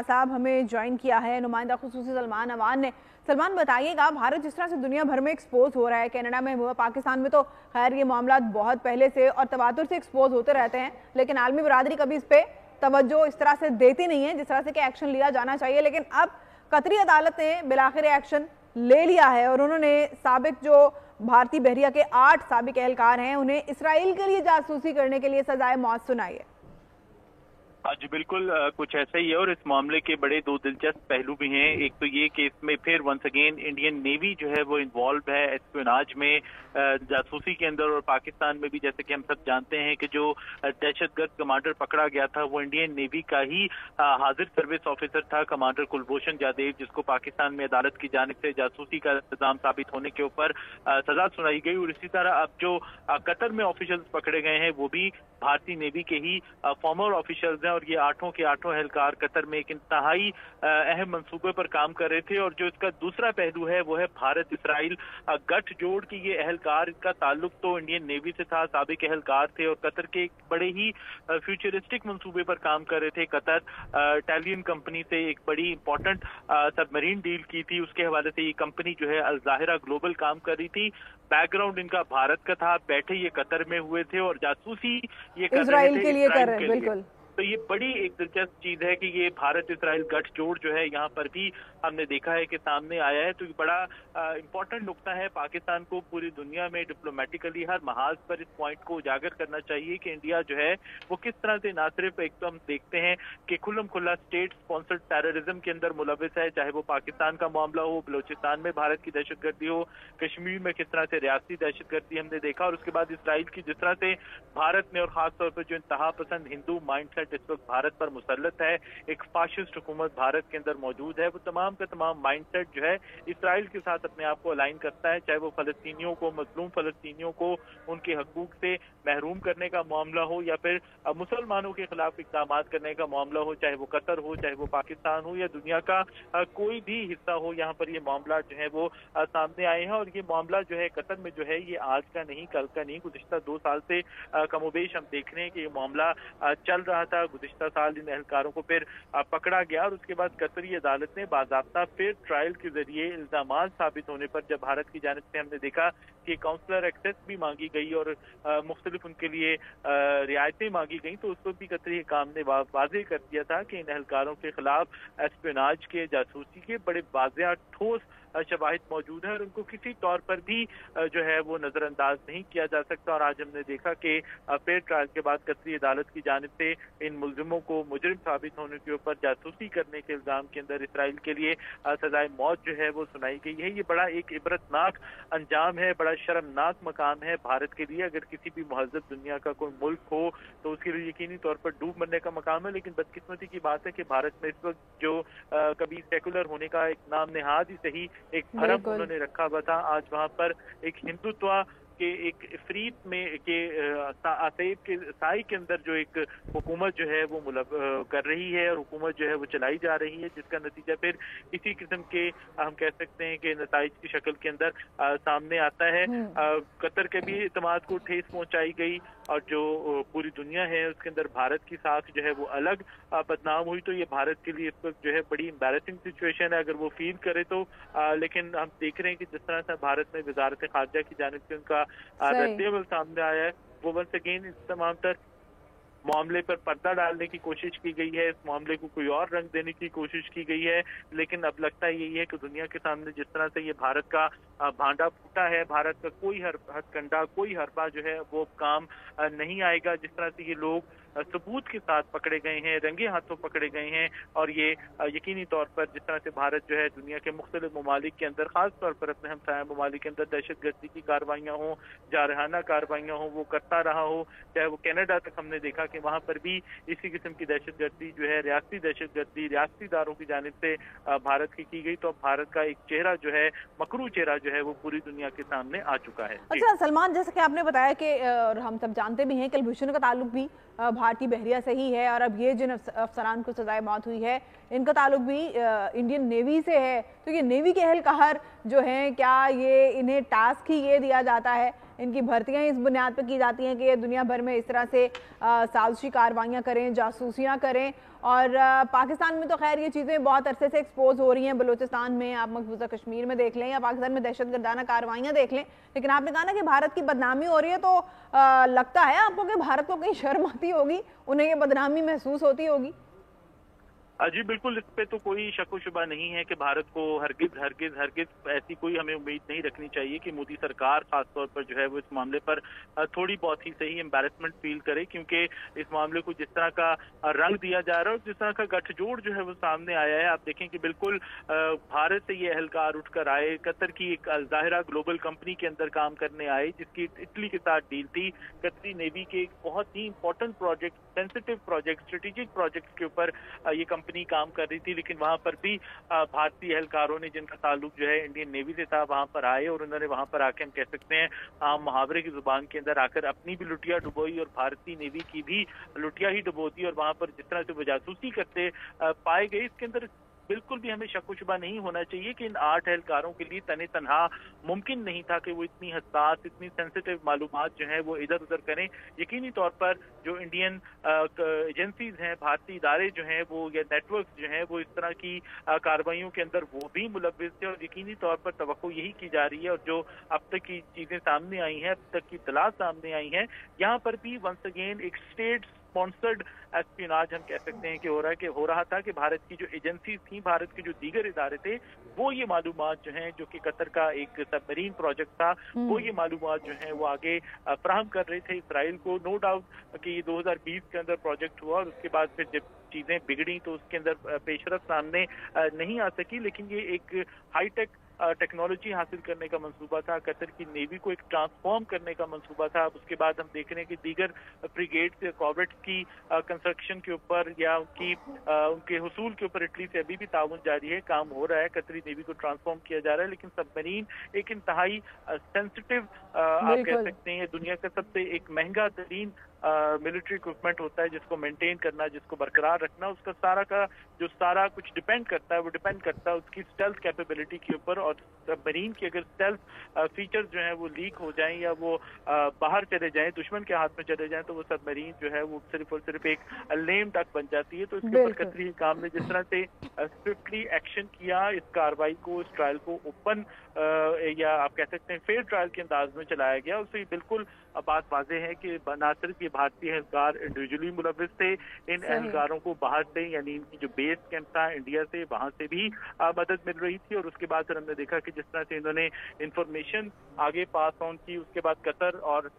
साहब हमें ज्वाइन किया है, नुमाइंदा खुसूसी सलमान अवान ने। सलमान बताइएगा, भारत जिस तरह से दुनिया भर में एक्सपोज हो रहा है, कनाडा में हुआ, पाकिस्तान में तो खैर ये मामला बहुत पहले से और तवातुर से एक्सपोज होते रहते हैं, लेकिन आलमी बरादरी कभी इस पे तवज्जो इस तरह से देती नहीं है जिस तरह से कि एक्शन लिया जाना चाहिए। लेकिन अब कतरी अदालत ने बिलाखिर एक्शन ले लिया है और उन्होंने साबिक जो भारतीय बहरिया के 8 साबिक एहलकार हैं उन्हें इसराइल के लिए जासूसी करने के लिए सजाए मौत सुनाई है। जी बिल्कुल, कुछ ऐसा ही है और इस मामले के बड़े दो दिलचस्प पहलू भी हैं। एक तो ये कि इसमें फिर वंस अगेन इंडियन नेवी जो है वो इन्वॉल्व है एस्पियोनाज में, जासूसी के अंदर। और पाकिस्तान में भी जैसे कि हम सब जानते हैं कि जो दहशतगर्द कमांडर पकड़ा गया था वो इंडियन नेवी का ही हाजिर सर्विस ऑफिसर था, कमांडर कुलभूषण जादेव, जिसको पाकिस्तान में अदालत की जानिब से जासूसी का इल्जाम साबित होने के ऊपर सजा सुनाई गई। और इसी तरह अब जो कतर में ऑफिशियल्स पकड़े गए हैं वो भी भारतीय नेवी के ही फॉर्मर ऑफिशियल्स हैं और ये 8 के 8 एहलकार कतर में एक इंतहाई अहम मंसूबे पर काम कर रहे थे। और जो इसका दूसरा पहलू है वो है भारत इसराइल गठजोड़ की ये एहलकार, इनका ताल्लुक तो इंडियन नेवी से था, साबिक एहलकार थे और कतर के एक बड़े ही फ्यूचरिस्टिक मंसूबे पर काम कर रहे थे। कतर इटालियन कंपनी से एक बड़ी इंपॉर्टेंट सबमरीन डील की थी, उसके हवाले से ये कंपनी जो है अल ज़ाहिरा ग्लोबल काम कर रही थी। बैकग्राउंड इनका भारत का था, बैठे ये कतर में हुए थे और जासूसी ये इजराइल के लिए कर रहे हैं। बिल्कुल, तो ये बड़ी एक दिलचस्प चीज है कि ये भारत इसराइल गठजोड़ जो है यहाँ पर भी हमने देखा है कि सामने आया है। तो ये बड़ा इंपॉर्टेंट नुकता है। पाकिस्तान को पूरी दुनिया में डिप्लोमेटिकली हर महाज पर इस पॉइंट को उजागर करना चाहिए कि इंडिया जो है वो किस तरह से ना सिर्फ एक तो हम देखते हैं कि खुल्लम खुल्ला स्टेट स्पॉन्सर्ड टेररिज्म के अंदर मुलविस है, चाहे वो पाकिस्तान का मामला हो, बलोचिस्तान में भारत की दहशतगर्दी हो, कश्मीर में किस तरह से रियासती दहशतगर्दी हमने देखा, और उसके बाद इसराइल की जिस तरह से भारत में और खासतौर पर जो इंतहा पसंद हिंदू माइंडसेट इस वक्त भारत पर मुसल्लत है, एक फाशिस्ट हुकूमत भारत के अंदर मौजूद है, वो तमाम का तमाम माइंडसेट जो है इसराइल के साथ अपने आप को अलाइन करता है। चाहे वो फलस्तीनियों को, मजलूम फलस्तीनियों को उनके हकूक से महरूम करने का मामला हो या फिर मुसलमानों के खिलाफ इक़दाम करने का मामला हो, चाहे वो कतर हो, चाहे वो पाकिस्तान हो या दुनिया का कोई भी हिस्सा हो, यहाँ पर ये मामला जो है वो सामने आए हैं। और ये मामला जो है कतर में जो है ये आज का नहीं, कल का नहीं, गुज़िश्ता 2 साल से कमोबेश हम देख रहे हैं कि ये मामला चल रहा था। गुज़िश्ता साल इन एहलकारों को फिर पकड़ा गया और उसके बाद कतरी अदालत ने बाज़ाब्ता फिर ट्रायल के जरिए इल्जामात साबित होने पर जब भारत की जानिब से हमने देखा कि काउंसलर एक्सेस भी मांगी गई और मुख्तलिफ उनके लिए रियायतें मांगी गई, तो उस वक्त भी कतरी हुकाम ने वाज़ेह कर दिया था कि इन एहलकारों के खिलाफ एस्पियोनाज के, जासूसी के बड़े वाज़ेह ठोस शवाहिद मौजूद है और उनको किसी तौर पर भी जो है वो नजरअंदाज नहीं किया जा सकता। और आज हमने देखा कि फेयर ट्रायल के बाद कतरी अदालत की जानिब से इन मुलजिमों को मुजरिम साबित होने के ऊपर जासूसी करने के इल्जाम के अंदर इसराइल के लिए सजाए मौत जो है वो सुनाई गई है। ये बड़ा एक इबरतनाक अंजाम है, बड़ा शर्मनाक मकाम है भारत के लिए। अगर किसी भी महज़ब दुनिया का कोई मुल्क हो तो उसके लिए यकीनी तौर पर डूब मरने का मकाम है। लेकिन बदकिस्मती की बात है कि भारत में इस वक्त जो कभी सेकुलर होने का एक नाम नेहाद ही सही एक भरम उन्होंने रखा हुआ था, आज वहां पर एक हिंदुत्व के एक इफरीत में के आसेब के साई के अंदर जो एक हुकूमत जो है वो कर रही है और हुकूमत जो है वो चलाई जा रही है, जिसका नतीजा फिर इसी किस्म के हम कह सकते हैं कि नताइज की शक्ल के अंदर सामने आता है। कतर के भी इत्मीनान को ठेस पहुंचाई गई और जो पूरी दुनिया है उसके अंदर भारत की साख जो है वो अलग बदनाम हुई। तो ये भारत के लिए इस वक्त जो है बड़ी एम्बैरेसिंग सिचुएशन है अगर वो फील करे तो। लेकिन हम देख रहे हैं कि जिस तरह से भारत में वजारत खारजा की जानिब से उनका रद्द-ए-अमल सामने आया है, वो वंस अगेन इस तमाम तर मामले पर पर्दा डालने की कोशिश की गई है, इस मामले को कोई और रंग देने की कोशिश की गई है। लेकिन अब लगता यही है कि दुनिया के सामने जिस तरह से ये भारत का भांडा फूटा है, भारत का कोई हथकंडा, कोई हरबा जो है वो काम नहीं आएगा। जिस तरह से ये लोग सबूत के साथ पकड़े गए हैं, रंगे हाथों पकड़े गए हैं और ये यकीनी तौर पर जिस तरह से भारत जो है दुनिया के मुख्तलिफ ममालिक के अंदर, खास तौर पर अपने हमसाया ममालिक के अंदर दहशतगर्दी की कार्रवाइयाँ हों, जारहाना कार्रवाइयाँ हों, वो करता रहा हो। चाहे वो कनाडा तक हमने देखा कि वहाँ पर भी इसी किस्म की दहशतगर्दी जो है, रियासती दहशतगर्दी रियासती दारों की जानिब से भारत की गई। तो अब भारत का एक चेहरा जो है, मकरू चेहरा जो है वो पूरी दुनिया के सामने आ चुका है। अच्छा सलमान, जैसे कि आपने बताया कि और हम सब जानते भी हैं कि कुलभूषण का ताल्लुक भी भारतीय बहरिया से ही है और अब ये जिन अफसरान को सजाए मौत हुई है इनका ताल्लुक भी इंडियन नेवी से है। तो ये नेवी के एहलकार जो हैं, क्या ये इन्हें टास्क ही ये दिया जाता है इनकी भर्तियां इस बुनियाद पर की जाती हैं कि ये दुनिया भर में इस तरह से साजिशी कार्रवाइयाँ करें, जासूसियाँ करें। और पाकिस्तान में तो खैर ये चीज़ें बहुत अरसे से एक्सपोज हो रही हैं। बलूचिस्तान में, आप मकबूजा कश्मीर में देख लें या पाकिस्तान में दहशतगर्दाना कार्रवाइयाँ देख लें। लेकिन आपने कहा ना कि भारत की बदनामी हो रही है, तो लगता है आपको कि भारत को कहीं शर्म आती होगी, उन्हें ये बदनामी महसूस होती होगी? जी बिल्कुल, इस पे तो कोई शक व शुबा नहीं है कि भारत को हरगिज ऐसी कोई हमें उम्मीद नहीं रखनी चाहिए कि मोदी सरकार खासतौर पर जो है वो इस मामले पर थोड़ी बहुत ही सही एम्बैरेसमेंट फील करे, क्योंकि इस मामले को जिस तरह का रंग दिया जा रहा है और जिस तरह का गठजोड़ जो है वो सामने आया है, आप देखें कि बिल्कुल भारत से ये एहलकार उठकर आए, कतर की एक ज़ाहिरा ग्लोबल कंपनी के अंदर काम करने आए जिसकी इटली के साथ डील थी। कतरी नेवी के एक बहुत ही important project, sensitive project, strategic project के ऊपर ये कंपनी काम कर रही थी, लेकिन वहां पर भी भारतीय एहलकारों ने जिनका ताल्लुक जो है इंडियन नेवी से था, वहां पर आए और उन्होंने वहां पर आके, हम कह सकते हैं आम मुहावरे की जुबान के अंदर आकर अपनी भी लुटिया डुबोई और भारतीय नेवी की भी लुटिया ही डुबो दी। और वहां पर जिस तरह से वो जासूसी करते पाए गए, इसके अंदर बिल्कुल भी हमें शक व शुबा नहीं होना चाहिए कि इन 8 एहलकारों के लिए तने तनहा मुमकिन नहीं था कि वो इतनी हसास, इतनी सेंसिटिव मालूमात जो है वो इधर उधर करें। यकीनी तौर पर जो इंडियन एजेंसीज हैं, भारतीय इदारे जो हैं वो, या नेटवर्क जो हैं वो, इस तरह की कार्रवाइयों के अंदर वो भी मुलव्विस थे। और यकीनी तौर पर तवक्को यही की जा रही है, और जो अब तक की चीजें सामने आई हैं, अब तक की इत्तला सामने आई हैं, यहाँ पर भी वंस अगेन एक स्टेट स्पॉन्सर्ड एस्पियोनाज हम कह सकते हैं कि हो रहा था कि भारत की जो एजेंसी थी, भारत के जो दीगर इदारे थे, वो ये मालूमात जो हैं, जो कि कतर का एक सबमरीन प्रोजेक्ट था, वो ये मालूमात जो हैं वो आगे फराहम कर रहे थे इसराइल को। नो डाउट कि ये 2020 के अंदर प्रोजेक्ट हुआ और उसके बाद फिर जब चीजें बिगड़ी तो उसके अंदर पेशरफ सामने नहीं आ सकी, लेकिन ये एक हाईटेक टेक्नोलॉजी हासिल करने का मंसूबा था, कतर की नेवी को एक ट्रांसफॉर्म करने का मंसूबा था। अब उसके बाद हम देख रहे हैं कि दीगर ब्रिगेड कॉर्वेट्स की कंस्ट्रक्शन के ऊपर या उनके हुसूल के ऊपर इटली से अभी भी ताउन जारी है, काम हो रहा है, कतरी नेवी को ट्रांसफॉर्म किया जा रहा है। लेकिन सबमरीन एक इंतहाई सेंसिटिव आप कह सकते हैं दुनिया का सबसे एक महंगा तरीन मिलिट्री इक्विपमेंट होता है, जिसको मेंटेन करना, जिसको बरकरार रखना, उसका सारा कुछ डिपेंड करता है, वो डिपेंड करता है उसकी स्टेल्थ कैपेबिलिटी के ऊपर। और सबमरीन की अगर स्टेल्थ फीचर्स जो है वो लीक हो जाएं या वो बाहर चले जाएं, दुश्मन के हाथ में चले जाएं, तो वो सबमरीन जो है वो सिर्फ और सिर्फ एक लेम डक बन जाती है। तो इसके ऊपर कतरी काम ने जिस तरह से स्विफ्टली एक्शन किया, इस कार्रवाई को, इस ट्रायल को ओपन या आप कह सकते हैं फेयर ट्रायल के अंदाज में चलाया गया, उससे बिल्कुल बात वाज़ेह है कि न सिर्फ ये भारतीय एहलकार इंडिविजुअली मुलव्विस थे, इन एहलकारों को बाहर से, यानी इनकी जो बेस कैंप था इंडिया से, वहां से भी मदद मिल रही थी। और उसके बाद फिर हमने देखा कि जिस तरह से इन्होंने इंफॉर्मेशन आगे पास ऑन की, उसके बाद कतर और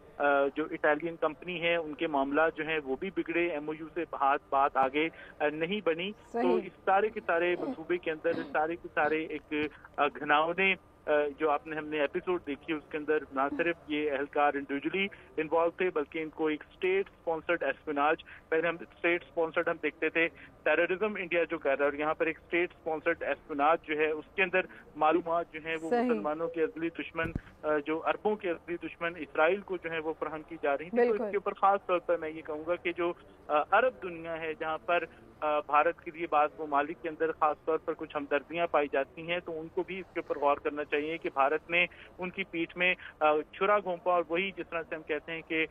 जो इटालियन कंपनी है उनके मामला जो है वो भी बिगड़े, एमओयू से बात आगे नहीं बनी। तो इस सारे के सारे मंसूबे के अंदर सारे के सारे एक घिनौने जो हमने एपिसोड देखी, उसके अंदर ना सिर्फ ये एहलकार इंडिविजुअली इन्वॉल्व थे, बल्कि इनको एक स्टेट स्पॉन्सर्ड एस्पियोनाज, पहले हम स्टेट स्पॉन्सर्ड हम देखते थे टेररिज्म इंडिया जो कर रहा है, और यहाँ पर एक स्टेट स्पॉन्सर्ड एस्पियोनाज जो है उसके अंदर मालूमात जो है वो मुसलमानों के असली दुश्मन, जो अरबों के असली दुश्मन इसराइल को जो है वो फराहम की जा रही थी। तो इसके ऊपर खास तौर पर मैं ये कहूँगा कि जो अरब दुनिया है, जहाँ पर भारत के लिए बाज़ ममालिक के अंदर खास तौर पर कुछ हमदर्दियां पाई जाती हैं, तो उनको भी इसके ऊपर गौर करना चाहिए कि भारत ने उनकी पीठ में छुरा घोंपा, और वही जिस तरह से हम कहते हैं कि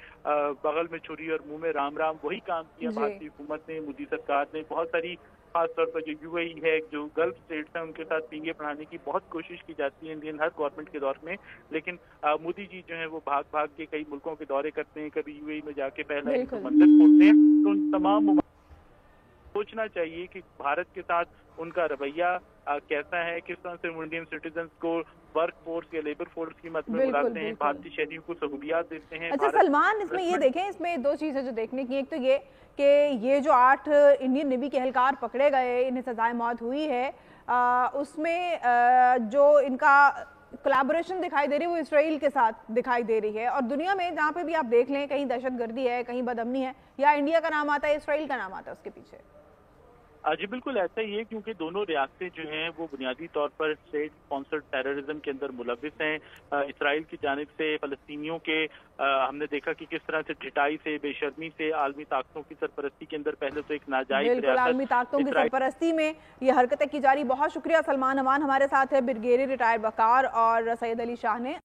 बगल में छुरी और मुंह में राम राम, वही काम किया भारतीय हुकूमत ने, मोदी सरकार ने। बहुत सारी खास तौर पर जो यूएई है, जो गल्फ स्टेट्स हैं, उनके साथ पींगे बढ़ाने की बहुत कोशिश की जाती है इंडियन हर गवर्नमेंट के दौर में, लेकिन मोदी जी जो है वो भाग भाग के कई मुल्कों के दौरे करते हैं, कभी यूएई में जाके पहला मंदिर खोलते हैं। तो उन तमाम सोचना चाहिए कि भारत के साथ उनका रवैया कैसा है, किस तरह से इंडियन सिटीजन को वर्क फोर्स या लेबर फोर्स की मदद में बुलाते हैं, भारतीय शहरियों को सहूलियात देते हैं। अच्छा सलमान, इसमें ये देखें, इसमें दो चीजें जो देखने की, एक तो ये कि ये जो 8 इंडियन नेवी के एहलकार पकड़े गए, इन्हें सजाए मौत हुई है, उसमें जो इनका कोलैबोरेशन दिखाई दे रही है वो इसराइल के साथ दिखाई दे रही है। और दुनिया में जहाँ पे भी आप देख लें, कहीं दहशतगर्दी है, कहीं बदअमनी है, या इंडिया का नाम आता है, इसराइल का नाम आता है उसके पीछे। जी बिल्कुल ऐसा ही है, क्योंकि दोनों रियासतें जो हैं वो बुनियादी तौर पर स्टेट स्पॉन्सर्ड टेररिज्म के अंदर मुलव्विस हैं। इसराइल की जानिब से फलस्तीनियों के हमने देखा कि किस तरह से ढिठाई से, बेशर्मी से आलमी ताकतों की सरपरस्ती के अंदर पहले तो एक नाजायज आलमी ताकतों की सरपरस्ती में ये हरकतें की जा रही। बहुत शुक्रिया सलमान अमान हमारे साथ है, ब्रिगेडियर रिटायर्ड वकार और सैयद अली शाह ने।